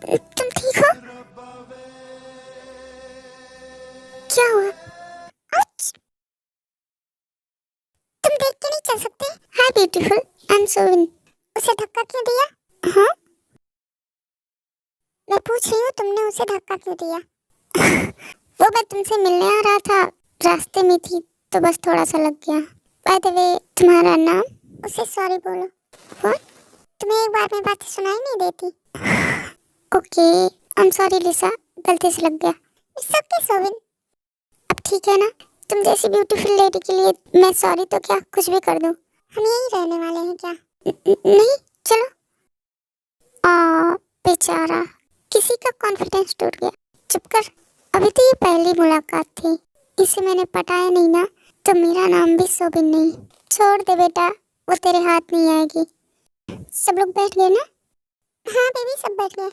तुम ठीक हो? क्या हुआ? आउच! तुम देख के नहीं चल सकते? हाय ब्यूटीफुल, आई एम सोविन। उसे धक्का क्यों दिया? हाँ, मैं पूछ रही हूँ तुमने उसे धक्का क्यों दिया? वो मैं तुमसे मिलने आ रहा था, रास्ते में थी तो बस थोड़ा सा लग गया। बाय द वे, तुम्हारा नाम? उसे सॉरी बोलो। व्हाट? तुम्हें एक बार में बातें सुनाई नहीं देती? ओके, आई एम सॉरी लिसा, गलती से लग गया। It's okay Sovin. अब ठीक है ना? तुम जैसी ब्यूटीफुल लेडी के लिए मैं सॉरी तो क्या कुछ भी कर दूं। हम यहीं रहने वाले हैं क्या? नहीं, चलो। बेचारा, किसी का कॉन्फिडेंस टूट गया। चुप कर, अभी तो ये पहली मुलाकात थी, इसे मैंने पटाया नहीं ना, तो मेरा नाम भी सोबिन नहीं। छोड़ दे बेटा, वो तेरे हाथ नहीं आएगी। सब लोग बैठ गए ना? हाँ बेबी, सब बैठ गए।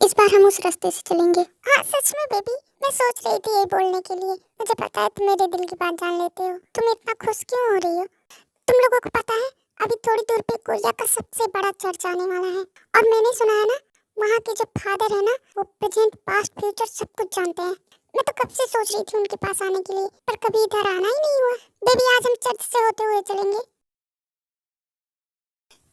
इस बार हम उस रास्ते से चलेंगे। हाँ सच में बेबी, मैं सोच रही थी ये बोलने के लिए। मुझे पता है तुम मेरे दिल की बात जान लेते हो। तुम इतना खुश क्यों हो रही हो? तुम लोगों को पता है अभी थोड़ी दूर पे कोरिया का सबसे बड़ा चर्च आने वाला है। और मैंने सुना है ना, वहाँ के जो फादर है ना, वो प्रेजेंट पास्ट फ्यूचर सब कुछ जानते हैं। मैं तो कब से सोच रही थी उनके पास आने के लिए, पर कभी इधर आना ही नहीं हुआ। बेबी आज हम चर्च से होते हुए चलेंगे।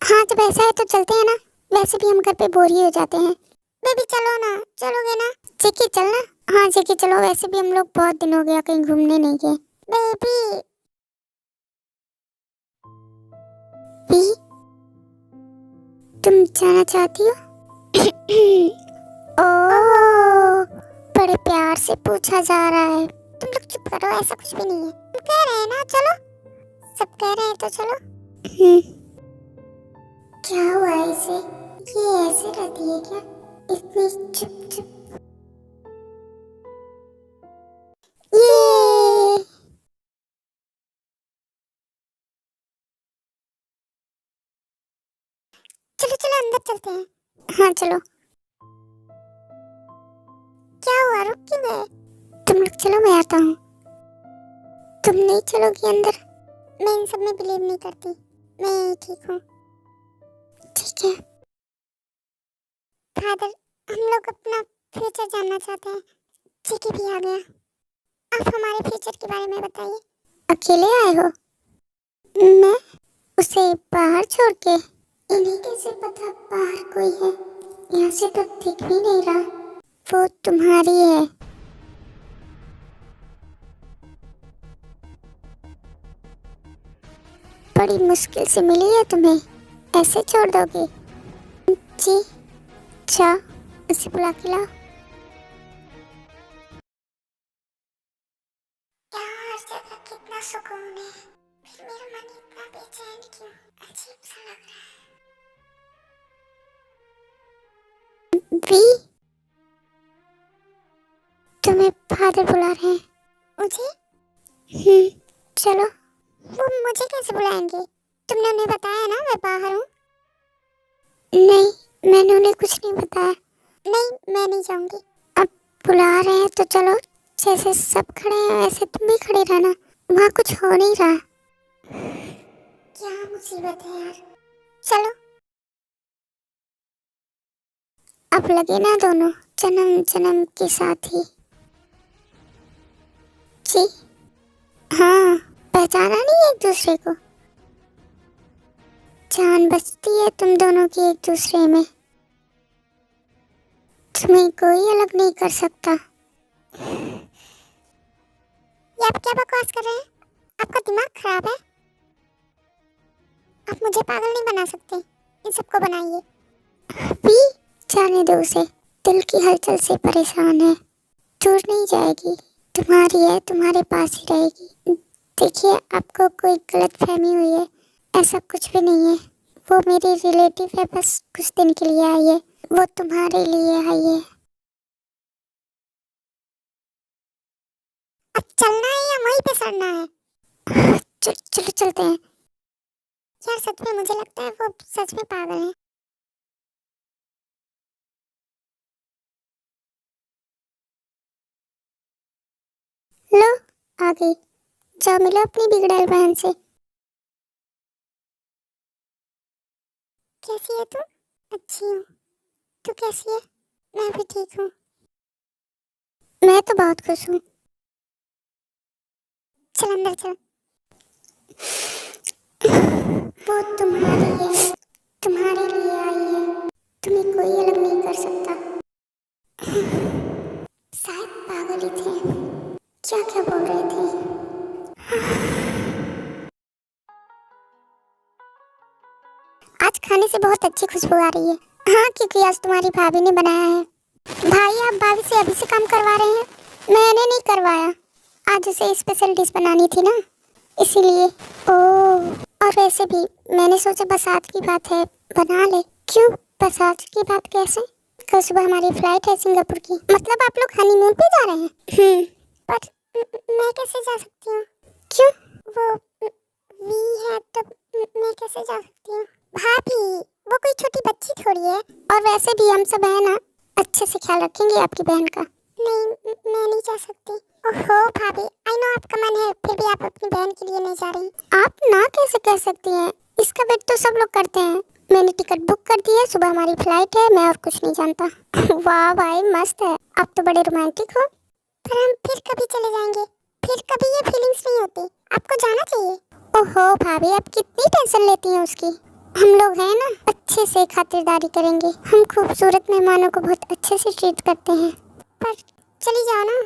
हाँ जब ऐसा है तो चलते हैं ना, वैसे भी हम घर पे बोर ही हो जाते हैं। बेबी चलो ना, चलोगे ना? जेकी चलना। हाँ जेकी चलो, वैसे भी हम लोग बहुत दिन हो गया कहीं घूमने नहीं गए। बेबी भी, तुम जाना चाहती हो? ओह, बड़े प्यार से पूछा जा रहा है। तुम लोग चुप करो, ऐसा कुछ भी नहीं है। तुम कह रहे हैं ना चलो, सब कह रहे हैं तो चलो। क्या हुआ इसे? ये ऐसे रहती है क्या, इतनी चुप चुप? ये चलो चलो अंदर चलते हैं। हाँ चलो। क्या हुआ, रुक क्यों गए? तुम लोग चलो, मैं आता हूँ। तुम नहीं चलोगी अंदर? मैं इन सब में बिलीव नहीं करती, मैं ठीक हूँ। ठीक है फादर, हम लोग अपना फ्यूचर जानना चाहते हैं। चिकी भी आ गया। आप हमारे फ्यूचर के बारे में बताइए। अकेले आए हो? मैं? उसे बाहर छोड़ के? इन्हें कैसे पता बाहर कोई है? यहाँ से तो दिख भी नहीं रहा। वो तुम्हारी है? बड़ी मुश्किल से मिली है तुम्हें, ऐसे छोड़ दोगे? जी, अच्छा उसे बुला के लाओ। यहाँ हर जगह कितना सुकून है, फिर मेरा मन इतना बेचैन क्यों? अजीब सा लग रहा है। वी, तुम्हें फादर बुला रहे हैं। मुझे? चलो। वो मुझे कैसे बुलाएंगे? तुमने उन्हें बताया ना मैं बाहर हूँ? नहीं, मैंने उन्हें कुछ नहीं बताया। नहीं, मैं नहीं जाऊंगी। अब बुला रहे हैं तो चलो, जैसे सब खड़े हैं वैसे तुम भी खड़े रहना। वहाँ कुछ हो नहीं रहा। क्या मुसीबत है यार। चलो। अब लगे ना दोनों जन्म जन्म के साथी। जी हाँ, पहचाना नहीं एक दूसरे को? जान बचती है तुम दोनों की एक दूसरे में, तुम्हें कोई अलग नहीं कर सकता। ये आप क्या बकवास कर रहे हैं? आपका दिमाग खराब है? आप मुझे पागल नहीं बना सकते, इन सबको बनाइए। भी, जाने दो उसे, दिल की हलचल से परेशान है, दूर नहीं जाएगी, तुम्हारी है, तुम्हारे पास ही रहेगी। देखिए आपको कोई गलत फहमी हुई है, ऐसा कुछ भी नहीं है। वो मेरी रिलेटिव है, बस कुछ दिन के लिए आई है। वो तुम्हारे लिए आई है। अब चलना है या वहीं पे सड़ना है? चलो चलते हैं। यार सच में मुझे लगता है वो सच में पागल है। लो, आ गई। जाओ मिलो अपनी बिगड़ैल बहन से। कैसी है तू? अच्छी हूँ। तू कैसी है? मैं भी ठीक हूँ। मैं तो बहुत खुश हूँ। चल अंदर चल। वो तुम्हारी है, तुम्हारे लिए आई है, तुम्हें कोई अलग नहीं कर सकता। शायद पागल ही थे, क्या क्या बोल रहे थे। आज खाने से बहुत अच्छी खुशबू आ रही है। हाँ, क्योंकि आज तुम्हारी भाभी ने बनाया है। भाई, आप भाभी से अभी से काम करवा रहे हैं? मैंने नहीं करवाया, आज उसे स्पेशल डिश बनानी थी ना, इसीलिए। ओह, और वैसे भी मैंने सोचा बस आज की बात है, बना ले। क्यों बस आज की बात? कैसे? कल सुबह हमारी फ्लाइट है सिंगापुर की। मतलब आप लोग हनीमून पे जा रहे हैं? पर मैं कैसे जा सकती हूँ? क्यों? वो वी है तो मैं कैसे जा सकती हूँ? भाभी, वो कोई छोटी बच्ची थोड़ी है। और वैसे भी हम सब है ना, अच्छे से ख्याल रखेंगे आपकी बहन का। नहीं, मैं नहीं जा सकती। ओहो भाभी, आई नो आपका मन है, फिर भी आप अपनी बहन के लिए नहीं जा रही। आप ना कैसे कह सकती हैं? इसका वेट तो सब लोग करते हैं। मैंने टिकट बुक कर दी है, सुबह हमारी फ्लाइट है, मैं और कुछ नहीं जानता। वाह भाई, मस्त है, आप तो बड़े रोमांटिक हो। पर हम फिर कभी चले जाएंगे, फिर कभी ये फीलिंग्स नहीं होती। आपको जाना चाहिए। ओहो भाभी, आप कितनी टेंशन लेती हैं उसकी। हम लोग हैं ना, अच्छे से खातिरदारी करेंगे। हम खूबसूरत मेहमानों को बहुत अच्छे से ट्रीट करते हैं। पर चली जाओ ना।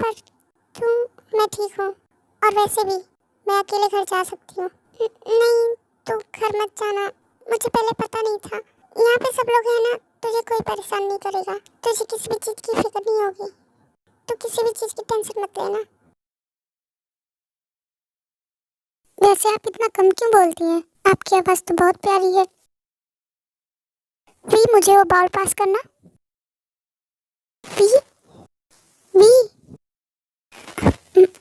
पर क्यों? मैं ठीक हूँ, और वैसे भी मैं अकेले घर जा सकती हूँ। नहीं, तू घर मत जाना, मुझे पहले पता नहीं था। यहाँ पे सब लोग हैं ना, तुझे कोई परेशान नहीं करेगा, तुझे किसी भी चीज़ की फिक्र नहीं होगी। तू किसी भी चीज़ की टेंशन मत लेना। वैसे आप इतना कम क्यों बोलती हैं? आपकी आवाज़ तो बहुत प्यारी है। वी, मुझे वो बॉल पास करना। वी, वी,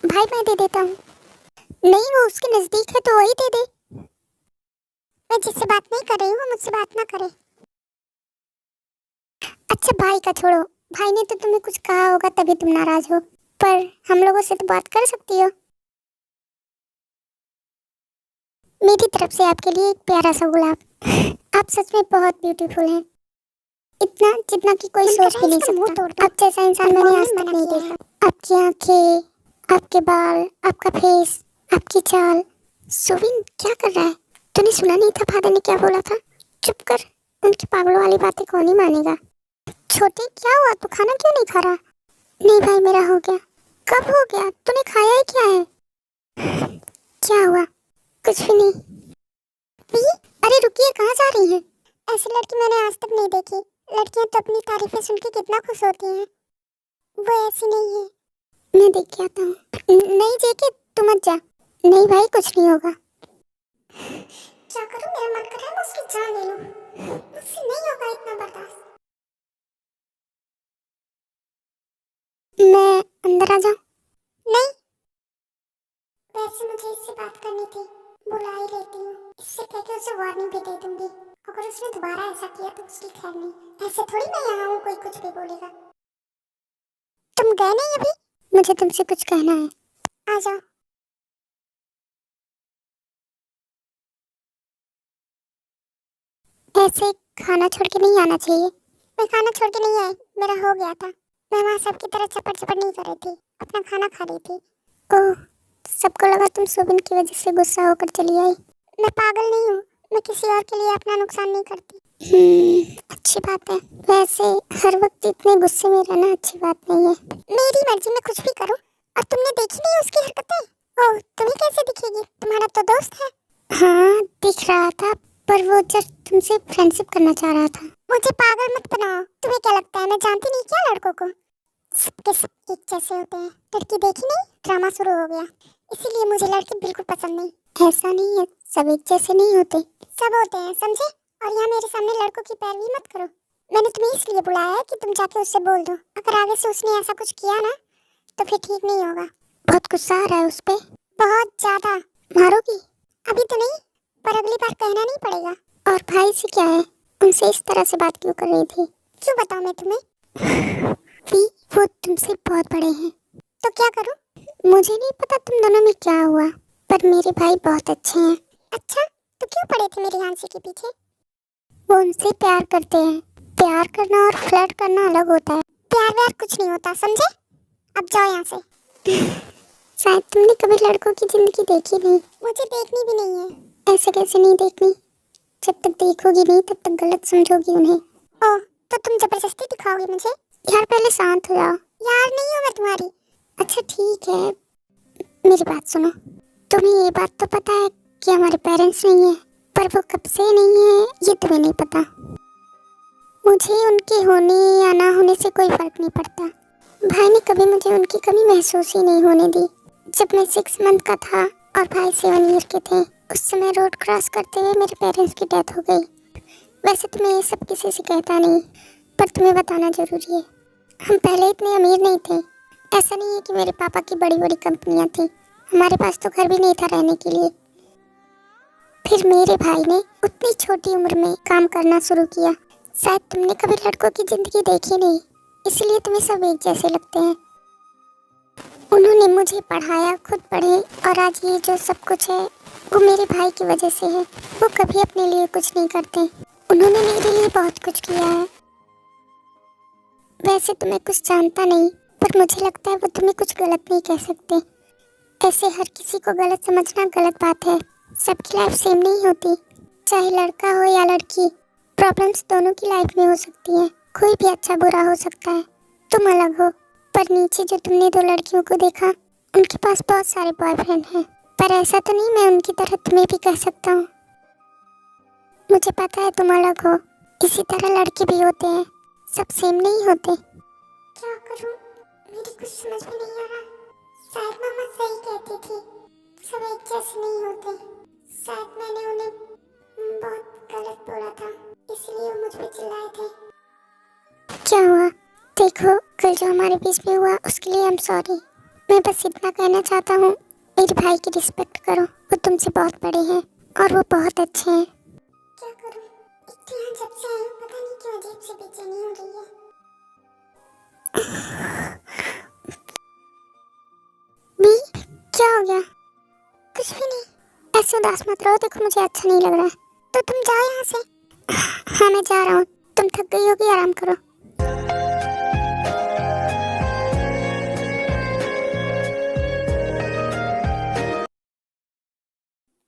भाई मैं दे देता हूँ। नहीं, वो उसके नजदीक है तो वही दे दे। मैं जिससे बात नहीं कर रही हूँ मुझसे बात ना करे। अच्छा भाई का छोड़ो, भाई ने तो तुम्हें कुछ कहा होगा तभी तुम नाराज हो, पर हम लोगों से तो बात कर सकती हो। मेरी तरफ से आपके लिए एक प्यारा सा गुलाब। आप सच में बहुत ब्यूटीफुल हैं, इतना जितना कि कोई सोच भी नहीं सकता। आप जैसा इंसान मैंने आज तक नहीं देखा। आपकी आंखें, आपके बाल, आपका फेस, आपकी चाल। सुबिन, क्या कर रहा है? तूने सुना नहीं था फादर ने क्या बोला था? चुप कर, उनकी पागलों वाली बातें कौन ही मानेगा। छोटे, क्या हुआ? तू खाना क्यों नहीं खा रहा? नहीं भाई, मेरा हो गया। कब हो गया? तूने खाया ही क्या है? क्या हुआ? कुछ भी नहीं। भी? अरे रुकिए, कहाँ जा रही हैं? ऐसी लड़की मैंने आज तक नहीं देखी। लड़कियां तो अपनी तारीफें सुन के कितना खुश होती हैं। वो ऐसी नहीं है। मैं देख के आता हूँ। नहीं जेके, तू मत जा। नहीं भाई, कुछ नहीं होगा। क्या करूं, मेरा मन कर रहा है मैं उसकी जान ले लूं। मुझसे नहीं होगा इतना बर्दाश्त। मैं अंदर आ जाऊं? नहीं, वैसे मुझे इससे बात करनी थी, बुला ही लेती हूँ। इससे कह के उसे वार्निंग भी दे दूंगी। अगर उसने दोबारा ऐसा किया तो उसकी खैर नहीं। ऐसे थोड़ी मैं यहाँ हूँ कोई कुछ भी बोलेगा। तुम गए नहीं अभी? मुझे तुमसे कुछ कहना है। आ जाओ। ऐसे खाना छोड़ के नहीं आना चाहिए। मैं खाना छोड़ के नहीं आई, मेरा हो गया था। मैं वहाँ सबकी तरह चपड़ चपड़ नहीं कर रही थी, अपना खाना खा रही थी। ओह, सबको लगा तुम सुबिन की वजह से गुस्सा होकर चली आई। मैं पागल नहीं हूँ, मैं किसी और के लिए अपना नुकसान नहीं करती। अच्छी बात है। वैसे हर वक्त इतने गुस्से में रहना अच्छी बात नहीं है। मेरी मर्जी, में कुछ भी करूँ। और तुमने देखी नहीं उसकी हरकतें? ओह, तुम्हें कैसे दिखेगी, तुम्हारा तो दोस्त है। हाँ, दिख रहा था, पर वो जस्ट तुमसे फ्रेंडशिप करना चाह रहा था। मुझे पागल मत बनाओ। तुम्हें क्या लगता है मैं जानती नहीं क्या लड़कों को? सबके सब एक जैसे होते हैं। लड़की देखी नहीं, ड्रामा शुरू हो गया। इसीलिए मुझे लड़के बिल्कुल पसंद नहीं। ऐसा नहीं है, सब एक जैसे नहीं होते। सब होते हैं, समझे? और यहाँ मेरे सामने लड़कों की पैरवी मत करो। मैंने तुम्हें इसलिए बुलाया है कि तुम जाके उससे बोल दो। अगर आगे से उसने ऐसा कुछ किया ना, तो फिर ठीक नहीं होगा। बहुत गुस्सा आ रहा है उस पे? बहुत ज्यादा। मारोगी? अभी तो नहीं, पर अगली बार कहना नहीं पड़ेगा। और भाई से क्या है, उनसे इस तरह से बात क्यों कर रही थी? क्यों बताऊं मैं तुम्हें? भी, वो तुमसे बहुत बड़े हैं। तो क्या करूं? मुझे नहीं पता तुम दोनों में क्या हुआ, पर मेरे भाई बहुत अच्छे हैं। अच्छा, तो क्यों पड़े थे मेरी हांसी के पीछे? वो उनसे प्यार करते हैं। प्यार करना और फ्लर्ट करना अलग होता है। प्यार व्यार कुछ नहीं होता, समझे? अब जाओ यहाँ से। शायद तुमने कभी लड़कों की जिंदगी देखी नहीं। मुझे देखनी भी नहीं है। ऐसे कैसे नहीं देखनी? जब तक देखोगी नहीं तब तक गलत समझोगी उन्हें। ओह, तो तुम जबरदस्ती दिखाओगी मुझे? यार पहले शांत हो जाओ। यार नहीं हूँ मैं तुम्हारी। अच्छा ठीक है, मेरी बात सुनो। तुम्हें ये बात तो पता है कि हमारे पेरेंट्स नहीं है, पर वो कब से नहीं है ये तुम्हें नहीं पता। मुझे उनके होने या ना होने से कोई फर्क नहीं पड़ता। भाई ने कभी मुझे उनकी कमी महसूस ही नहीं होने दी। जब मैं 6 मंथ का था और भाई 7 ईयर के थे, उस समय रोड क्रॉस करते हुए मेरे पेरेंट्स की डेथ हो गई। वैसे तो मैं ये सब किसी से कहता नहीं, पर तुम्हें बताना जरूरी है। हम पहले इतने अमीर नहीं थे। ऐसा नहीं है कि मेरे पापा की बड़ी बड़ी कंपनियां थी, हमारे पास तो घर भी नहीं था रहने के लिए। फिर मेरे भाई ने उतनी छोटी उम्र में काम करना शुरू किया। शायद तुमने कभी लड़कों की जिंदगी देखी नहीं, इसलिए तुम्हें सब एक जैसे लगते हैं। उन्होंने मुझे पढ़ाया, खुद पढ़े, और आज ये जो सब कुछ है वो मेरे भाई की वजह से है। वो कभी अपने लिए कुछ नहीं करते। उन्होंने मेरे लिए बहुत कुछ किया है। वैसे तो मैं कुछ जानता नहीं, पर मुझे लगता है वो तुम्हें कुछ गलत नहीं कह सकते। ऐसे हर किसी को गलत समझना गलत बात है। सबकी लाइफ सेम नहीं होती, चाहे लड़का हो या लड़की। प्रॉब्लम्स दोनों की लाइफ में हो सकती हैं। कोई भी अच्छा बुरा हो सकता है। तुम अलग हो, पर नीचे जो तुमने 2 लड़कियों को देखा, उनके पास बहुत सारे बॉयफ्रेंड हैं। पर ऐसा तो नहीं मैं उनकी तरह तुम्हें भी कह सकता हूँ। मुझे पता है तुम अलग हो, इसी तरह लड़के भी होते हैं, सब सेम नहीं होते। क्या करूँ, मेरी कुछ समझ में नहीं आ रहा। शायद मामा सही कहती थी, सब एक जैसे नहीं होते। शायद मैंने उन्हें बहुत गलत बोला था, इसलिए वो मुझ पे चिल्लाए थे। क्या हुआ? देखो, कल जो हमारे बीच में हुआ उसके लिए आई एम सॉरी। मैं बस इतना कहना चाहता हूँ, मेरे भाई की रिस्पेक्ट करो। वो तुमसे बहुत बड़े हैं और वो बहुत अच्छे हैं। क्या करूँ, इतने यहाँ जब से आई हूँ, पता नहीं क्यों अजीब सी बेचैनी हो रही है। भी क्या हो गया? कुछ भी नहीं, ऐसे उदास मत रहो। देखो मुझे अच्छा नहीं लग रहा है, तो तुम जाओ यहाँ से। हाँ मैं जा रहा हूँ, तुम थक गई होगी, आराम करो।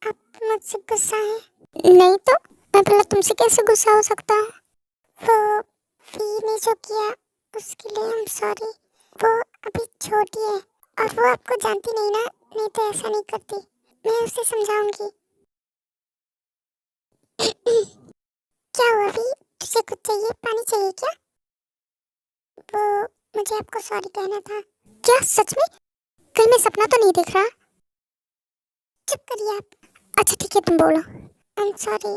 आप मुझसे गुस्सा है? नहीं तो मैं भला तुमसे कैसे गुस्सा हो सकता हूँ? वो वी ने जो किया उसके लिए आई एम सॉरी। वो अभी छोटी है और वो आपको जानती नहीं ना, नहीं तो ऐसा नहीं करती। मैं उसे समझाऊंगी। क्या हुआ भी? तुझे कुछ चाहिए? पानी चाहिए क्या? वो मुझे आपको सॉरी कहना था। क्या सच में? कहीं मैं सपना तो नहीं देख रहा? चुप करिए आप। अच्छा ठीक है, तुम बोलो। आई एम सॉरी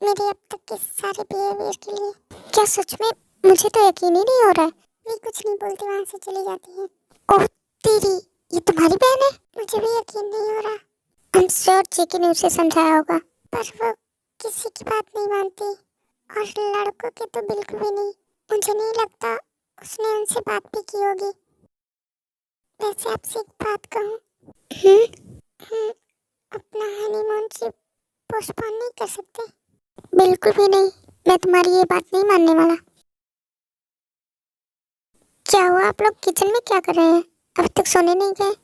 मेरे अब तक के सारे बिहेवियर के लिए। क्या सच में? मुझे तो यकीन ही नहीं हो रहा है। वे कुछ नहीं बोलती, वहाँ से चली जाती है। ओह तेरी, ये तुम्हारी बहन है? मुझे भी यकीन नहीं हो रहा। आई एम श्योर जेके ने उसे समझाया होगा, पर वो किसी की बात नहीं मानती, और लड़कों के तो बिल्कुल भी नहीं। मुझे नहीं लगता उसने उनसे बात भी की होगी। वैसे आपसे एक बात कहूँ? हम अपना हनीमून ट्रिप पोस्टपोन नहीं कर सकते? बिल्कुल भी नहीं, मैं तुम्हारी ये बात नहीं मानने वाला। क्या हुआ, आप लोग किचन में क्या कर रहे हैं? अभी तक सोने नहीं गए?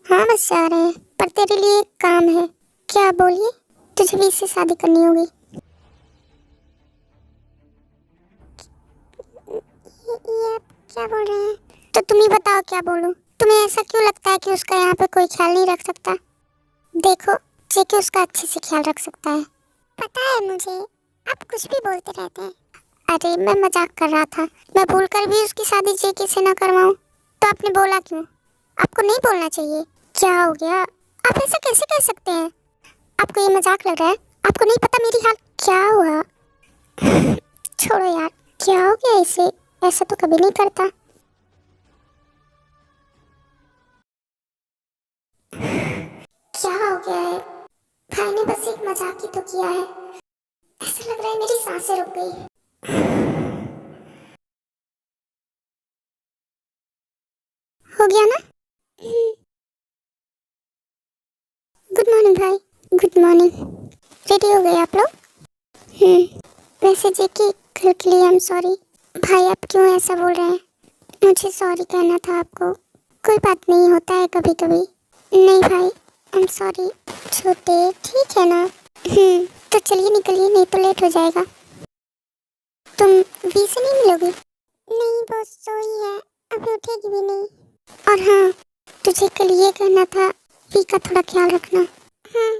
हाँ बस जा रहे हैं, पर तेरे लिए एक काम है। क्या? बोलिए। तुझे भी इससे शादी करनी होगी। ये आप क्या बोल रहे हैं? तो तुम ही बताओ क्या बोलूं। तुम्हें ऐसा क्यों लगता है कि उसका यहाँ पे कोई ख्याल नहीं रख सकता? देखो, जेके उसका अच्छे से ख्याल रख सकता है। पता है मुझे, आप कुछ भी बोलते रहते हैं। अरे मैं मजाक कर रहा था। मैं भूलकर भी उसकी शादी जेके से ना करवाऊं, तो आपने बोला क्यों? आपको नहीं बोलना चाहिए। क्या हो गया? आप ऐसा कैसे कह सकते हैं? आपको ये मजाक लग रहा है? आपको नहीं पता मेरी हाल क्या हुआ? छोड़ो यार, क्या हो गया इसे? ऐसा तो कभी नहीं करता। क्या हो गया है? भाई ने बस एक मजाक ही तो किया है। ऐसा लग रहा है मेरी सांसें रुक गई। हो गया ना? गुड मॉर्निंग भाई। Good morning. रेडी हो गए आप लोग? वैसे जेकी, कल के लिए आई एम सॉरी। भाई आप क्यों ऐसा बोल रहे हैं? मुझे सॉरी कहना था आपको। कोई बात नहीं, होता है कभी कभी। नहीं भाई, आई एम सॉरी। छोटे, ठीक है ना? तो चलिए निकलिए, नहीं तो लेट हो जाएगा। तुम वी से नहीं मिलोगी? नहीं, वो सोई है, अभी उठेगी भी नहीं। और हाँ, तुझे कल ये कहना था, वी का थोड़ा ख्याल रखना। हाँ,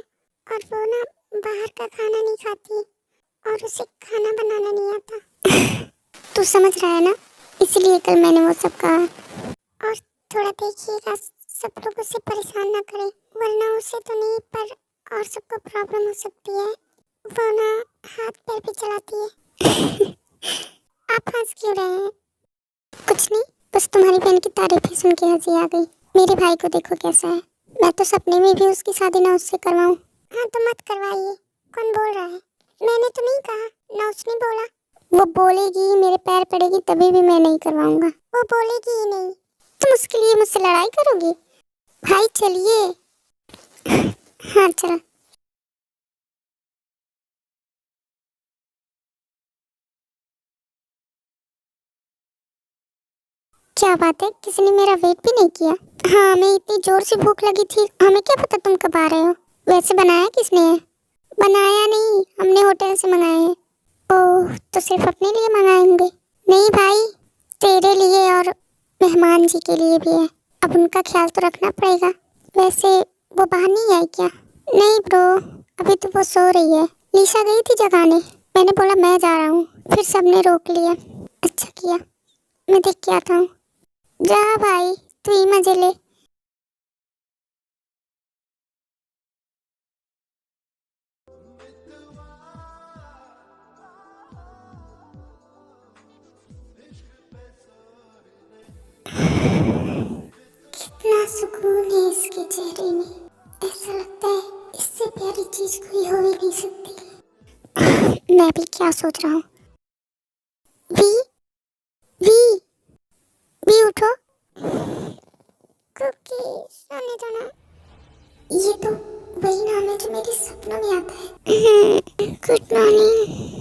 और वो ना बाहर का खाना नहीं खाती और उसे खाना बनाना नहीं आता। तू समझ रहा है ना, इसलिए कल मैंने वो सब कहा। और थोड़ा देखिएगा, सब लोग उसे परेशान ना करें, वरना उसे तो नहीं पर और सबको प्रॉब्लम हो सकती है। वो ना हाथ पैर भी चलाती है। आप हंस क्यों रहे हैं? कुछ नहीं, बस तुम्हारी बहन की तारीफें सुन के हंसी आ गई। मेरे भाई को देखो कैसा है, मैं तो सपने में भी उसकी शादी ना उससे करवाऊं। हाँ तो मत करवाइए। कौन बोल रहा है? मैंने तो नहीं कहा, ना उसने बोला। वो बोलेगी, मेरे पैर पड़ेगी, तभी भी मैं नहीं करवाऊंगा। वो बोलेगी ही नहीं। तुम उसके लिए मुझसे लड़ाई करोगी? भाई चलिए। हाँ चलो। क्या बात है, किसी ने मेरा वेट भी नहीं किया? हाँ, हमें इतनी जोर से भूख लगी थी, हमें क्या पता तुम कब आ रहे हो। वैसे बनाया किसने है? बनाया नहीं, हमने होटल से मंगाए हैं। ओह, तो सिर्फ अपने लिए मंगाएंगे? नहीं भाई, तेरे लिए और मेहमान जी के लिए भी है। अब उनका ख्याल तो रखना पड़ेगा। वैसे वो बाहर नहीं आई क्या? नहीं ब्रो, अभी तो वो सो रही है। लीशा गई थी जगाने, मैंने बोला मैं जा रहा हूँ, फिर सबने रोक लिया। अच्छा किया, मैं देख के आता हूँ। जा भाई, तू ही मजे ले। कितना सुकून है इसके चेहरे में, ऐसा लगता है इससे प्यारी चीज कोई हो ही नहीं सकती। मैं भी क्या सोच रहा हूँ। वी, वी, वी उठो। कुकी, सोने दो ना। ये तो वही नाम है जो मेरे सपनों में आता है। Good morning.